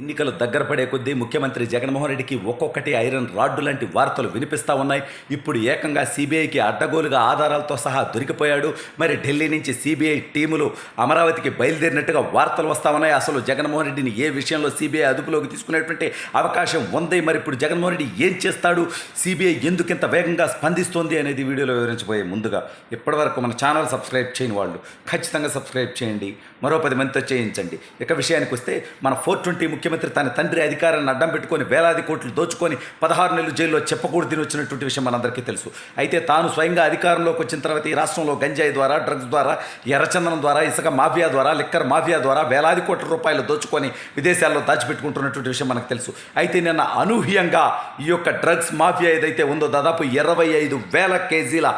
ఎన్నికలు దగ్గర పడే కొద్దీ ముఖ్యమంత్రి జగన్మోహన్ రెడ్డికి ఒక్కొక్కటి ఐరన్ రాడ్డు లాంటి వార్తలు వినిపిస్తూ ఉన్నాయి. ఇప్పుడు ఏకంగా సిబిఐకి అడ్డగోలుగా ఆధారాలతో సహా దొరికిపోయాడు. మరి ఢిల్లీ నుంచి సిబిఐ టీములు అమరావతికి బయలుదేరినట్టుగా వార్తలు వస్తూ ఉన్నాయి. అసలు జగన్మోహన్ రెడ్డిని ఏ విషయంలో సిబిఐ అదుపులోకి తీసుకునేటువంటి అవకాశం ఉంది? మరి ఇప్పుడు జగన్మోహన్ రెడ్డి ఏం చేస్తాడు? సిబిఐ ఎందుకింత వేగంగా స్పందిస్తోంది అనేది వీడియోలో వివరించబోయే ముందుగా ఇప్పటివరకు మన ఛానల్ సబ్స్క్రైబ్ చేయని వాళ్ళు ఖచ్చితంగా సబ్స్క్రైబ్ చేయండి, మరో 10 మందితో చేయించండి. ఇక విషయానికి వస్తే మన 420 ముఖ్యమంత్రి తన తండ్రి అధికారాన్ని అడ్డం పెట్టుకొని వేలాది కోట్లు దోచుకొని 16 నెలలు జైల్లో చెప్పకూడదు తిని వచ్చినటువంటి విషయం మనందరికీ తెలుసు. అయితే తాను స్వయంగా అధికారంలోకి వచ్చిన తర్వాత ఈ రాష్ట్రంలో గంజాయి ద్వారా, డ్రగ్స్ ద్వారా, ఎర్రచందనం ద్వారా, ఇసుక మాఫియా ద్వారా, లిక్కర్ మాఫియా ద్వారా వేలాది కోట్ల రూపాయలు దోచుకొని విదేశాల్లో దాచిపెట్టుకుంటున్నటువంటి విషయం మనకు తెలుసు. అయితే నిన్న అనూహ్యంగా ఈ యొక్క డ్రగ్స్ మాఫియా ఏదైతే ఉందో దాదాపు 25,000 కేజీల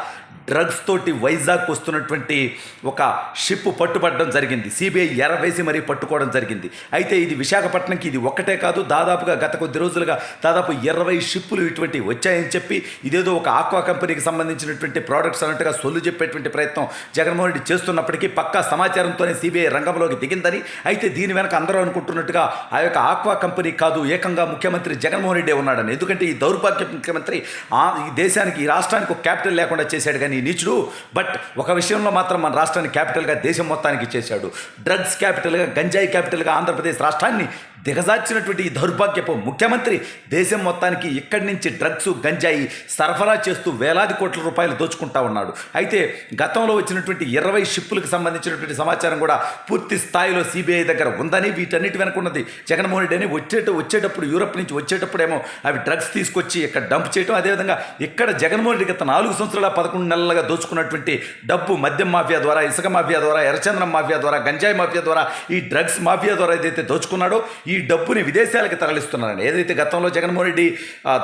డ్రగ్స్ తోటి వైజాగ్ వస్తున్నటువంటి ఒక షిప్ పట్టుబడడం జరిగింది. సిబిఐ ఎరవేసి మరీ పట్టుకోవడం జరిగింది. అయితే ఇది విశాఖపట్నంకి ఇది ఒక్కటే కాదు, దాదాపుగా గత కొద్ది రోజులుగా దాదాపు 20 షిప్పులు ఇటువంటి వచ్చాయని చెప్పి ఇదేదో ఒక ఆక్వా కంపెనీకి సంబంధించినటువంటి ప్రోడక్ట్స్ అన్నట్టుగా సొల్లు చెప్పేటువంటి ప్రయత్నం జగన్మోహన్ రెడ్డి చేస్తున్నప్పటికీ పక్కా సమాచారంతోనే సిబిఐ రంగంలోకి దిగిందని, అయితే దీని వెనక అందరూ అనుకుంటున్నట్టుగా ఆ యొక్క ఆక్వా కంపెనీ కాదు, ఏకంగా ముఖ్యమంత్రి జగన్మోహన్ రెడ్డి ఉన్నాడని. ఎందుకంటే ఈ దౌర్భాగ్య ముఖ్యమంత్రి ఈ దేశానికి, ఈ రాష్ట్రానికి ఒక క్యాపిటల్ లేకుండా చేశాడు కానీ నీచుడు. బట్ ఒక విషయంలో మాత్రం మన రాష్ట్రాన్ని క్యాపిటల్గా దేశం మొత్తానికి చేశాడు. డ్రగ్స్ క్యాపిటల్గా, గంజాయి క్యాపిటల్గా ఆంధ్రప్రదేశ్ రాష్ట్రాన్ని దిగజార్చినటువంటి ఈ దౌర్భాగ్యపు ముఖ్యమంత్రి దేశం మొత్తానికి ఇక్కడి నుంచి డ్రగ్స్, గంజాయి సరఫరా చేస్తూ వేలాది కోట్ల రూపాయలు దోచుకుంటా ఉన్నాడు. అయితే గతంలో వచ్చినటువంటి 20 షిప్పులకు సంబంధించినటువంటి సమాచారం కూడా పూర్తి స్థాయిలో సిబిఐ దగ్గర ఉందని, వీటన్నిటి వెనక ఉన్నది జగన్మోహన్ రెడ్డి అని వచ్చేటప్పుడు యూరప్ నుంచి వచ్చేటప్పుడేమో అవి డ్రగ్స్ తీసుకొచ్చి ఇక్కడ డంప్ చేయడం, అదేవిధంగా ఇక్కడ జగన్మోహన్ రెడ్డి గత 4 సంవత్సరాల 11 నెలలుగా దోచుకున్నటువంటి డబ్బు మద్యం మాఫియా ద్వారా, ఇసుక మాఫియా ద్వారా, ఎర్రచందనం మాఫియా ద్వారా, గంజాయి మాఫియా ద్వారా, ఈ డ్రగ్స్ మాఫియా ద్వారా ఏదైతే దోచుకున్నాడో ఈ డబ్బుని విదేశాలకు తరలిస్తున్నారని. ఏదైతే గతంలో జగన్మోహన్ రెడ్డి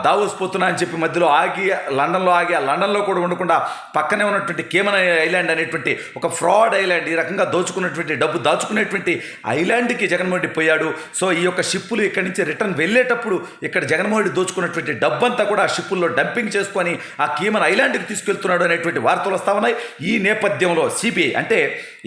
దావోస్ పోతున్నా అని చెప్పి మధ్యలో ఆగి లండన్లో ఆగి, ఆ లండన్లో కూడా ఉండకుండా పక్కనే ఉన్నటువంటి కేమన్ ఐలాండ్ అనేటువంటి ఒక ఫ్రాడ్ ఐలాండ్, ఈ రకంగా దోచుకున్నటువంటి డబ్బు దాచుకునేటువంటి ఐలాండ్కి జగన్మోహన్ రెడ్డి పోయాడు. సో ఈ యొక్క షిప్పులు ఇక్కడి నుంచి రిటర్న్ వెళ్ళేటప్పుడు ఇక్కడ జగన్మోహన్ రెడ్డి దోచుకున్నటువంటి డబ్బంతా కూడా ఆ షిప్పుల్లో డంపింగ్ చేసుకొని ఆ కేమన్ ఐలాండ్కి తీసుకెళ్తున్నాడు అనేటువంటి వార్తలు వస్తూ ఉన్నాయి. ఈ నేపథ్యంలో సిబిఐ అంటే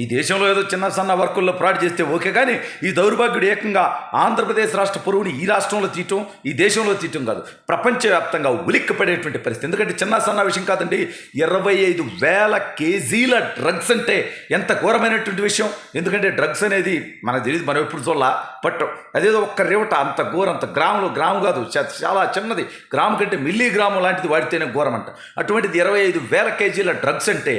ఈ దేశంలో ఏదో చిన్న సన్న వర్కుల్లో ఫ్రాడ్ చేస్తే ఓకే, కానీ ఈ దౌర్భాగ్యుడు ఏకంగా ఆంధ్రప్రదేశ్ రాష్ట్ర పొరుగుని ఈ రాష్ట్రంలో తీయటం, ఈ దేశంలో తీయటం కాదు, ప్రపంచవ్యాప్తంగా ఉలిక్కిపడేటువంటి పరిస్థితి. ఎందుకంటే చిన్న సన్న విషయం కాదండి, 25,000 కేజీల డ్రగ్స్ అంటే ఎంత ఘోరమైనటువంటి విషయం. ఎందుకంటే డ్రగ్స్ అనేది మనకు తెలియదు, మనం ఎప్పుడు చూడాల, బట్ అదేదో ఒక్క రేవట అంత ఘోరం, అంత గ్రాము కాదు, చాలా చిన్నది, గ్రాము కంటే మిల్లీగ్రాము లాంటిది వాడితేనే ఘోరం అంట. అటువంటిది 25,000 కేజీల డ్రగ్స్ అంటే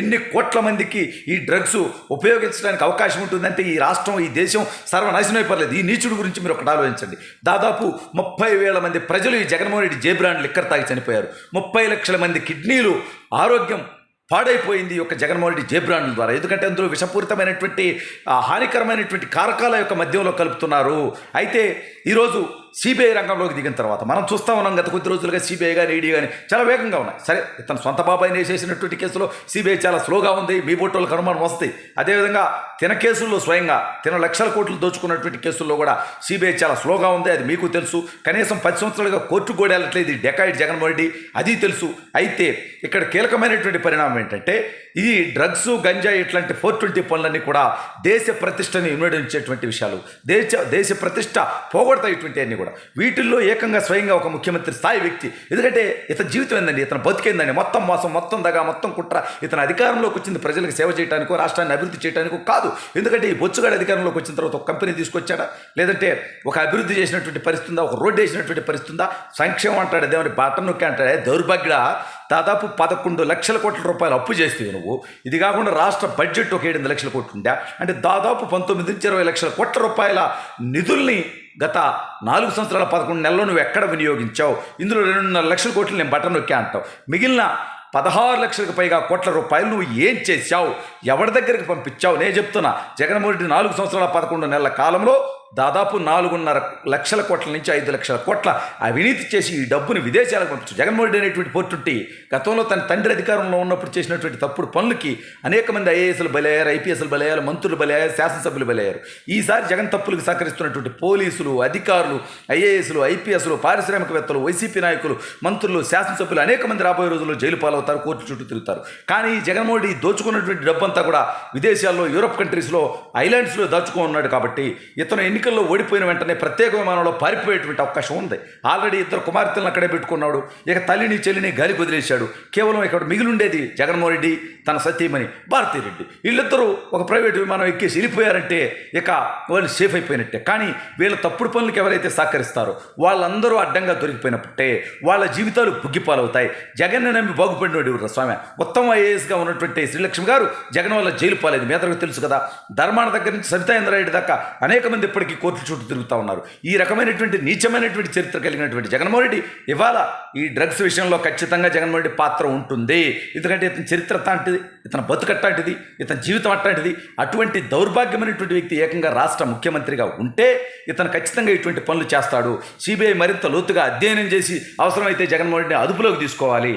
ఎన్ని కోట్ల మందికి ఈ డ్రగ్స్ ఉపయోగించడానికి అవకాశం ఉంటుందంటే ఈ రాష్ట్రం, ఈ దేశం సర్వనాశనం అయిపోలేదు. ఈ నీచుడు గురించి మీరు ఒకటి ఆలోచించండి. దాదాపు 30,000 మంది ప్రజలు ఈ జగన్మోహన్ రెడ్డి జేబ్రాండ్ లిక్కర్ తాగి చనిపోయారు. 30 లక్షల మంది కిడ్నీలు, ఆరోగ్యం పాడైపోయింది ఈ యొక్క జగన్మోహన్ రెడ్డి జేబ్రాండ్ల ద్వారా. ఎందుకంటే అందులో విషపూరితమైనటువంటి హానికరమైనటువంటి కారకాల యొక్క మధ్యంలో కలుపుతున్నారు. అయితే ఈరోజు సిబిఐ రంగంలోకి దిగిన తర్వాత మనం చూస్తూ ఉన్నాం, గత కొద్ది రోజులుగా సిబిఐ కానీ, ఈడీ కానీ చాలా వేగంగా ఉన్నాయి. సరే, తన సొంత బాబాయిని వేసేసినటువంటి కేసులో సిబిఐ చాలా స్లోగా ఉంది, మీ బోటోళ్ళకి అనుమానం వస్తాయి. అదేవిధంగా తిన కేసుల్లో స్వయంగా లక్షల కోట్లు దోచుకున్నటువంటి కేసుల్లో కూడా సిబిఐ చాలా స్లోగా ఉంది, అది మీకు తెలుసు. కనీసం 10 సంవత్సరాలుగా కోర్టు కూడా వెళ్ళట్లేదు ఈ డెకాయిడ్ జగన్మోహన్ రెడ్డి, అది తెలుసు. అయితే ఇక్కడ కీలకమైనటువంటి పరిణామం ఏంటంటే ఇది డ్రగ్స్, గంజాయి ఇట్లాంటి 420 పనులన్నీ కూడా దేశ ప్రతిష్టని ఇన్వడించేటువంటి విషయాలు, దేశ ప్రతిష్ట పోగొడతాయిటువంటి అన్నీ కూడా. వీటిల్లో ఏకంగా స్వయంగా ఒక ముఖ్యమంత్రి స్థాయి వ్యక్తి, ఎందుకంటే ఇతని జీవితం ఏందండి, ఇతను బతికేందండి, మొత్తం మోసం, మొత్తం దగా, మొత్తం కుట్ర. ఇతను అధికారంలోకి వచ్చింది ప్రజలకు సేవ చేయడానికో, రాష్ట్రాన్ని అభివృద్ధి చేయడానికో కాదు. ఎందుకంటే ఈ బొచ్చుగాడు అధికారంలోకి వచ్చిన తర్వాత ఒక కంపెనీ తీసుకొచ్చాడా, లేదంటే ఒక అభివృద్ధి చేసినటువంటి పరిస్థితి ఉందా, ఒక రోడ్డు వేసినటువంటి పరిస్థితి ఉందా? సంక్షేమం అంటాడు, అదేమని బటన్ నొక్కి అంటాడే దౌర్భాగ్యుడా. దాదాపు 11 లక్షల కోట్ల రూపాయలు అప్పు చేస్తే నువ్వు, ఇది కాకుండా రాష్ట్ర బడ్జెట్ ఒక 7 లక్షల కోట్లు ఉందా, అంటే దాదాపు 19 నుంచి 20 లక్షల కోట్ల రూపాయల నిధుల్ని గత 4 సంవత్సరాల 11 నెలల్లో నువ్వు ఎక్కడ వినియోగించావు? ఇందులో 2.5 లక్షల కోట్లు నేను బటన్ నొక్కా అంటావు. మిగిలిన 16 లక్షలకు పైగా కోట్ల రూపాయలు నువ్వు ఏం చేశావు? ఎవరి దగ్గరికి పంపించావు? నేను చెప్తున్నా, జగన్మోహన్ రెడ్డి 4 సంవత్సరాల 11 నెలల కాలంలో దాదాపు 4.5 లక్షల కోట్ల నుంచి 5 లక్షల కోట్ల అవినీతి చేసి ఈ డబ్బుని విదేశాలకు పంపించు. జగన్మోహన్ రెడ్డి అనేటువంటి పోర్టుంటి గతంలో తన తండ్రి అధికారంలో ఉన్నప్పుడు చేసినటువంటి తప్పుడు పనులకి అనేక మంది ఐఏఎస్లు బలయ్యారు, ఐపీఎస్లు బలయ్యారు, మంత్రులు బలయ్యారు, శాసనసభ్యులు బలయ్యారు. ఈసారి జగన్ తప్పులకు సహకరిస్తున్నటువంటి పోలీసులు, అధికారులు, ఐఏఎస్లు, ఐపీఎస్లు, పారిశ్రామికవేత్తలు, వైసీపీ నాయకులు, మంత్రులు, శాసనసభ్యులు అనేక మంది రాబోయే రోజుల్లో జైలు పాలవుతారు, కోర్టు చుట్టూ తిరుగుతారు. కానీ జగన్మోహన్ రెడ్డి దోచుకున్నటువంటి డబ్బంతా కూడా విదేశాల్లో, యూరప్ కంట్రీస్లో, ఐలాండ్స్లో దాచుకున్నాడు. కాబట్టి ఇతను ఎన్నికల్లో ఓడిపోయిన వెంటనే ప్రత్యేక విమానంలో పారిపోయేటువంటి అవకాశం ఉంది. ఆల్రెడీ ఇద్దరు కుమార్తెలను అక్కడే పెట్టుకున్నాడు. ఇక తల్లిని చెల్లిని గాలికి వదిలేశాడు. కేవలం ఇక్కడ మిగిలి ఉండేది జగన్మోహన్ రెడ్డి, తన సతీమణి భారతీరెడ్డి. వీళ్ళిద్దరూ ఒక ప్రైవేటు విమానం ఎక్కేసి వెళ్ళిపోయారంటే ఇక వాళ్ళు సేఫ్ అయిపోయినట్టే. కానీ వీళ్ళ తప్పుడు పనులకు ఎవరైతే సహకరిస్తారో వాళ్ళందరూ అడ్డంగా దొరికిపోయినట్టే. వాళ్ళ జీవితాలు బుగ్గిపాలవుతాయి. జగన్ నమ్మి బాగుపడినోడు స్వామి. ఉత్తమ ఐఏఎస్గా ఉన్నటువంటి శ్రీలక్ష్మి గారు జగన్ వల్ల జైలు పాలేదు. మీ అందరికీ తెలుసు కదా. ధర్మాన దగ్గర నుంచి సవితా ఇంద్రారెడ్డి దాకా అనేక మంది ఇప్పటికీ కోర్టుల చుట్టూ తిరుగుతూ ఉన్నారు. ఈ రకమైనటువంటి నీచమైనటువంటి చరిత్ర కలిగినటువంటి జగన్మోహన్ రెడ్డి ఇవాళ ఈ డ్రగ్స్ విషయంలో ఖచ్చితంగా జగన్మోహన్ రెడ్డి పాత్ర ఉంటుంది. ఎందుకంటే ఇతని చరిత్ర అట్లాంటిది, ఇతని బతుకట్లాంటిది, ఇతని జీవితం అట్లాంటిది. అటువంటి దౌర్భాగ్యమైనటువంటి వ్యక్తి ఏకంగా రాష్ట్ర ముఖ్యమంత్రిగా ఉంటే ఇతను ఖచ్చితంగా ఇటువంటి పనులు చేస్తాడు. సిబిఐ మరింత లోతుగా అధ్యయనం చేసి అవసరమైతే జగన్మోహన్ రెడ్డిని అదుపులోకి తీసుకోవాలి.